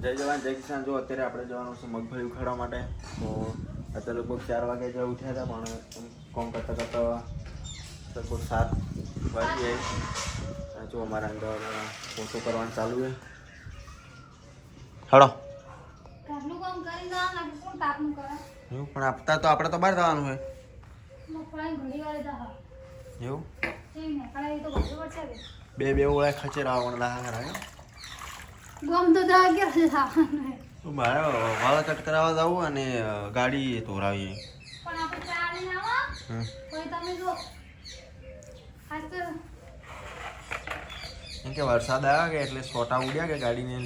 જય જવાન જય કિસાન. જો અત્યારે આપણે જવાનું છે મગફળી ઉખાડવા માટે. તો અત્યારે લગભગ 4 વાગે જ ઉઠ્યા હતા, પણ કોમ કરતાં કરતાં લગભગ 7 વાગી જાય. જો અમારા અંદર પોતો કરવાનું ચાલુ છે. હળો એવું પણ આપતા તો આપણે તો બહાર જવાનું હોય એવું. બે ઓળા ખચેરા આવવાના લાગે મારે વાળા કટ કરાવવા જવું અને ગાડી ધોરાવીએ. એમ કે વરસાદ આવ્યા કે એટલે છોટા ઉડ્યા કે ગાડીને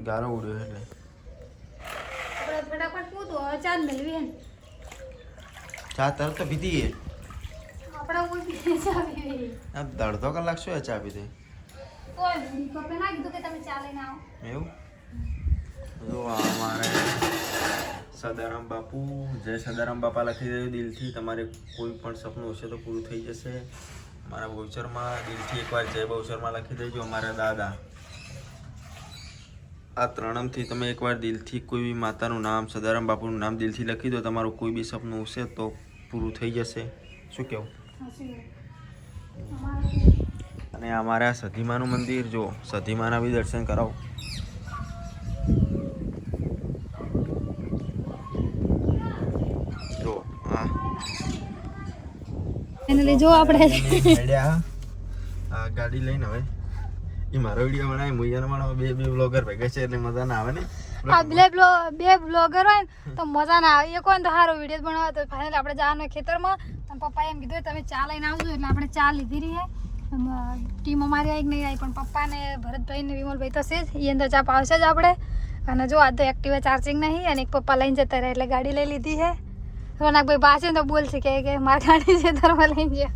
ગારો ઉડ્યો એટલે ચા તરત તો પીધી અડધો કલાક શું ચા પીધી એવું. જો અમારે સદારામ બાપુ જય સદારામ બાપા લખી રહ્યું દિલથી. તમારે કોઈ પણ સપનું હશે તો પૂરું થઈ જશે. અમારા બહુચરમાં દિલથી એકવાર જય બહુચરમાં લખી દેજો. અમારા દાદા આ ત્રણમથી તમે એકવાર દિલથી કોઈ બી માતાનું નામ સદારામ બાપુનું નામ દિલથી લખી દો. તમારું કોઈ બી સપનું હશે તો પૂરું થઈ જશે. શું કહેવું? અને અમારા સધીમાનું મંદિર જો સધીમાના બી દર્શન કરાવો. જો જો આપણે આ ગાડી લઈને હવે એ મારો વિડીયો બનાવી મુયાનો મારો બે બ્લોગર ભેગા છે એટલે મજા ના આવે ને. આ બે બ્લોગર હોય ને તો મજા ના આવે. એક હોય ને તો સારો વિડીયો બનાવે. તો ફાઇનલ આપણે જવાનું ખેતરમાં. અને પપ્પાએ એમ કીધું તમે ચા લઈને આવજો એટલે આપણે ચા લીધી રહી. ટીમ અમારી આવી નહીં આવી પણ પપ્પા ને ભરતભાઈ ને વિમલભાઈ તો છે જ. એ અંદર ચા પાવશે જ આપણે. અને જો આ તો એક્ટિવા ચાર્જિંગ નહીં અને એક પપ્પા લઈને જતા રહ્યા એટલે ગાડી લઈ લીધી છે. રોનકભાઈ પાસે તો બોલશે કે મારી ગાડી છે ધર્મ લઈને જાય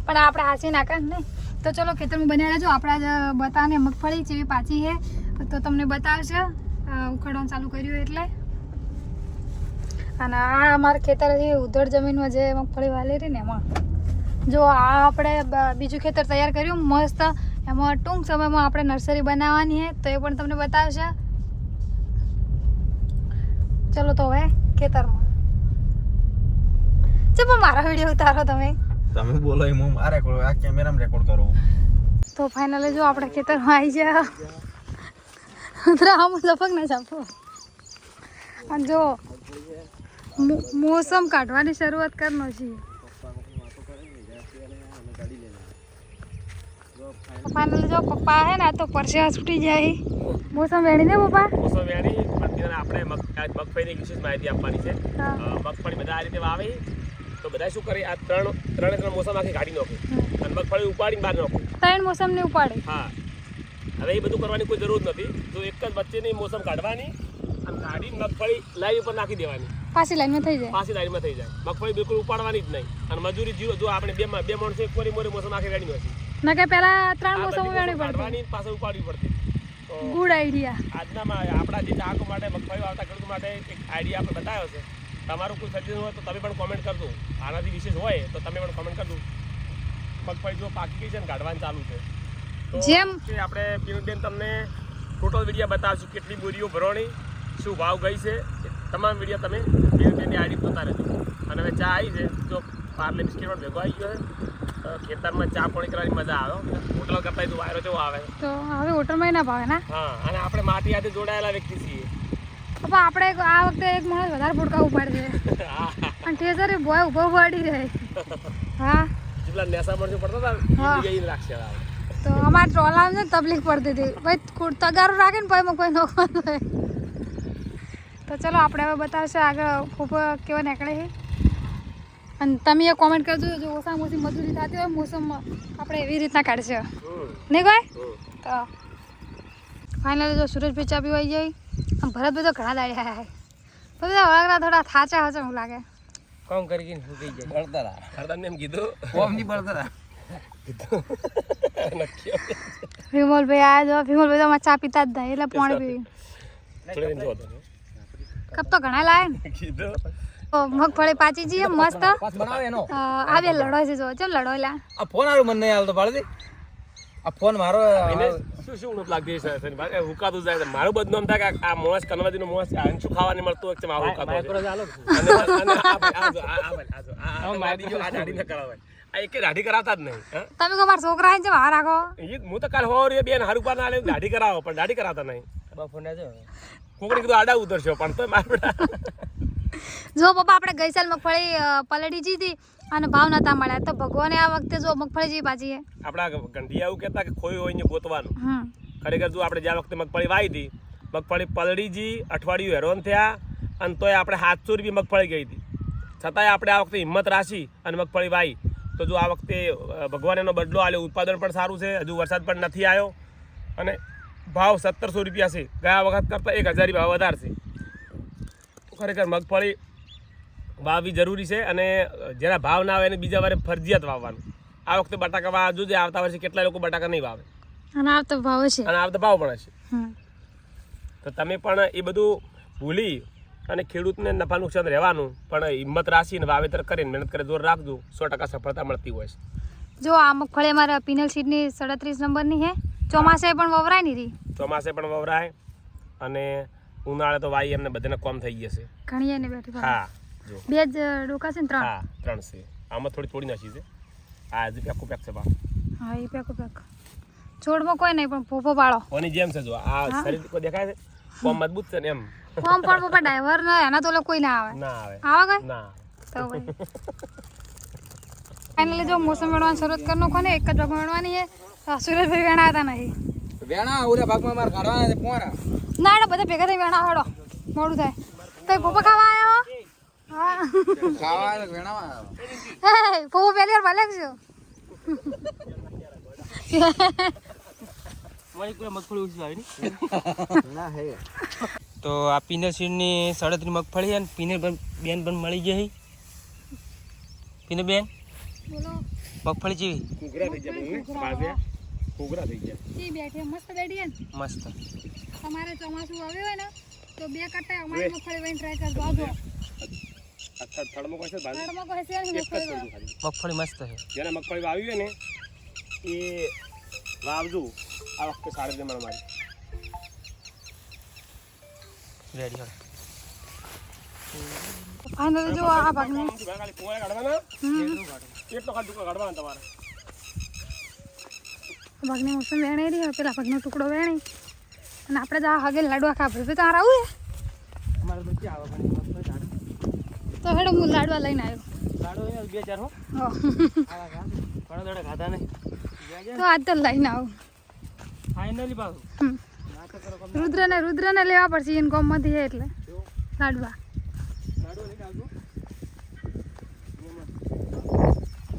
પણ આપણે હાસી નાખે નહીં. તો ચલો ખેતરમાં બન્યા રહેજો. આપણા બતાને મગફળી જેવી પાછી છે તો તમને બતાવશે ઉખાડવાનું ચાલુ કર્યું એટલે. અને આ અમારા ખેતર છે ઉધડ જમીનમાં જે મગફળી વાલી રહી ને એમાં જો આ આપણે બીજું ખેતર તૈયાર કર્યું મસ્ત. એમાં ટૂંક સમયમાં આપણે નર્સરી બનાવવાની છે તો એ પણ તમને બતાવશે. ચલો તો હવે ખેતરમાં પણ મારા વિડીયો ઉતારો તમે બોલો હું મારે આ કેમેરામાં રેકોર્ડ કરું. તો ફાઇનલી જો આપણે ખેતરમાં આવી ગયા. આમ લપક ના ચાપો. અને જો મોસમ કાઢવાની શરૂઆત કરનો છે. ફાઇનલી જો પપ્પા હે ને તો પરસેવા છૂટી જાય. મોસમ વેણી ને પપ્પા મોસમ વેણી આપણે મગફળીની વિશેષ માહિતી આપવાની છે. મગફળી બધા આ રીતે વાવે તો બધા શું કરે આ ત્રણ મોસમ આખી કાઢી નાખે અને મગફળી ઉપાડીને બહાર નાખે. 3 મોસમ ને ઉપાડે. હા હવે એ બધું કરવાની કોઈ જરૂર નથી. જો એક જ વચ્ચેની મોસમ કાઢવાની અને કાઢીને મગફળી લાઈન ઉપર નાખી દેવાની. પાછી લાઈનમાં થઈ જાય. મગફળી બિલકુલ ઉપાડવાની જ નહીં. અને મજૂરી જો આપણે બે માણસો એક મોરી મોસમ આખી કાઢી નાખી ના કે પહેલા 3 મોસમ વેણી કાઢવાની પાછળ ઉપાડવી પડતી. Good idea. આજના આપણા જે ચાહકો માટે મગફળી વાવતા ખેડૂતો માટે એક આઈડિયા આપણે બતાવ્યો છે. તમારું કોઈ સજેશન હોય તો તમે પણ કોમેન્ટ કરજો. આનાથી વિશેષ હોય તો તમે પણ કોમેન્ટ કરજો. મગફળી જો પાકી ગઈ છે ને કાઢવાનું ચાલુ છે તો જેમ આપણે પીનુબેન તમને ટોટલ વિડીયો બતાવશું. કેટલી બોરીઓ ભરવાની, શું ભાવ ગઈ છે, તમામ વિડીયો તમે પીનુબેનની આઈડી જોતા રહેજો. અને હવે ચા આવી છે જો પાર્લે બિસ્કીટ પણ ભેગો આવી ગયો છે. ખેતરમાં ચા પાણી કરવાની મજા આવે. હોટલ કરતા તો વાયરો કેવો આવે તો હવે હોટલમાં ના ભાવે ને. હા અને આપણે માટી સાથે જોડાયેલા વ્યક્તિ છીએ. પપ્પા આપણે આ વખતે એક માણસ વધારે ફોટકા ઉપાડશે અને ઠેસર એ બોય ઉભો પાડી રહે. હા જેટલા નેસા મળશે પડતા હતા એ જઈને રાખશે. તો અમારે ટ્રોલામાં છે તકલીફ પડતી હતી ભાઈ તગારો રાખે ને ભાઈ કોઈ નોખવાનું હોય. તો ચલો આપણે હવે બતાવશે આગળ ખૂબ કેવો નીકળે છે. અને તમે એ કોમેન્ટ કરજો જો ઓછામાં ઓછી મજૂરી થતી હોય મોસમમાં આપણે એવી રીતના કાઢશે નહીં કોઈ. તો ફાઇનલી જો સુરેશભાઈ ચા પીવાઈ જાય. ભરતભાઈ તો ઘણા દાડ્યા તો બધા વળગરા થોડા થાચા હશે એવું લાગે. કોમ કરી શું કહી જાય બળતરા હરદાન એમ કીધું કોમ ની બળતરા વિમલભાઈ આ જો વિમલભાઈ તો ચા પીતા જ નહીં એટલે પાણી પીવી કપ તો ઘણા લાવે ને કીધું. મગફળી પાચી જઈએ મસ્ત. આ બે લડો છે જો ચમ લડો લા. આ ફોન આરો મને નહીં આવતો પાડે આ ફોન મારો એને શું ઉણપ લાગતી છે સનીભાઈ? એ હુકાતું જાય છે. મારું બદનામ થાય કે આ મોસ કનવાજીનું મોસ આને શું ખાવા નહીં મળતું હોય કે મારું હુકાતું છે. અને આ ભાઈ, આ જો, આ મારી જો આ દાઢી ન કરાવાય. આ એકે દાઢી કરાવતા જ નહીં. હા? તમે કહો મારા છોકરા છે બહાર રાખો. હું તો કાલ હોર બેન હારું પર ના લે દાઢી કરાવો પણ દાઢી કરાવતા નહીં. બફોને જો કોકડી કીધું આડા ઉતરશો પણ તો મારા જો પપ્પા આપણે ગઈ સાલ મગફળી પલળી જીધી અને ભાવ નતા મળ્યા તો ભગવાને આ વખતે જો મગફળી જેવી પાછી છે. આપણા ગંઢિયા એવું કહેતા કે ખોયું હોય ને ગોતવાનું. ખરેખર જો આપણે જ્યાં વખતે મગફળી વાવી હતી મગફળી પલળીજી અઠવાડિયું હેરાન થયા અને તોય આપણે 700 રૂપિયા મગફળી ગઈ હતી. છતાંય આપણે આ વખતે હિંમત રાખી અને મગફળી વાવી તો જો આ વખતે ભગવાન એનો બદલો આલ્યો. ઉત્પાદન પણ સારું છે, હજુ વરસાદ પણ નથી આવ્યો અને ભાવ 1700 રૂપિયા છે. ગયા વખત કરતાં 1000 ભાવ વધારે છે. ખરેખર મગફળી વાવવી જરૂરી છે અને જેના ભાવ ના આવે એને બીજા વારે ફરજિયાત વાવવાનું. આ વખતે બટાકા વાવ જોજે, આવતા વર્ષે કેટલા લોકો બટાકા નહીં વાવે અને આવતો ભાવ છે અને આવતા ભાવ પણ હશે. તો તમે પણ એ બધું ભૂલી અને ખેડૂતને નફા નુકસાન રહેવાનું પણ હિંમત રાખીને વાવેતર કરીને મહેનત કરે જોર રાખજો 100% સફળતા મળતી હોય છે. જો આ મગફળી અમારા પિનલ સીડની 37 નંબરની છે. ચોમાસે પણ વવરાય નહીં રહી, ચોમાસે પણ વવરાય અને ઉનાળે તો વાઈ એમને બધાને કોમ થઈ જશે. ઘણી ને બેઠી હા જો 2 જ ડોકા છે ને 3. હા 3 છે. આમાં થોડી નાખી છે. આ હજી પેકું પેક છે બા. હા એ પેક છોડમાં કોઈ નહીં પણ પોપો પાડો કોની જેમ છે જો આ શરીર કોઈ દેખાય છે કોમ મજબૂત છે ને એમ. ફોર્મ પણ પપ્પા ડ્રાઈવર ને એના તો કોઈ ના આવે. ના આવે આવે કોઈ ના તો ભાઈ ફાઇનલી જો મોસમ વેણવાની શરૂઆત કરનો કોને એક જ ભાગ વેણવાની છે. સુરેશભાઈ વેણાતા નહીં. વેણા ઓલા ભાગમાં માર કાઢવાના છે પોરા. ના ના બધા ભેગા થઈ વેણા હડો મોડું થાય તો પોપો ખાવા આવ્યો. હા ખાવા વેણાવા હે પોપો પહેલી વાર ભલે છો. તો આ પિનર સીડની 37 મગફળી અને પિનર બેન પણ મળી ગઈ. પિનર બેન બોલો મગફળી જેવી કુકરા થઈ ગયા બાજે કુકરા થઈ ગયા. ઈ બેઠી મસ્ત બેઠી છે ને. મસ્ત. તમારે ચોમાસું આવ્યું હોય ને તો 2 કટ્ટા અમારી મગફળી વઈને ટ્રાય કરજો. આવજો અચ્છા થડમાં કોઈ છે બાજુ થડમાં કોઈ છે ને એક જ કરજો ખાલી. મગફળી મસ્ત છે. જેને મગફળી વાવી હોય ને એ વાવજો આ વખતે સારી જમણ મારી રેડી હળ. ફાઇનલી જો આ ભાગને ખાલી પોળે કાઢવાના એટલો ખાલી ટુકડો કાઢવાના તમારે. ભાગની મોસમ વેણી રહી પેલા ભાગનો ટુકડો વેણી અને આપણે તો આ હગે લાડવા ખાવા તો તાર આવું અમારે તો ક્યાં આવે પણ મગફળી ઝાડ તો હેડો હું લાડવા લઈને આવ્યો. લાડો એ 2-4 હો હો. આવા ખા ઘણા દડા ખાધા નહીં. તો આજ તો લઈને આવું. ફાઇનલી પાછું હમ. નાટક કરો રુદ્રને લેવા પડશે એને કોમમાંથી છે એટલે લાડવા લાડો લઈને આવજો.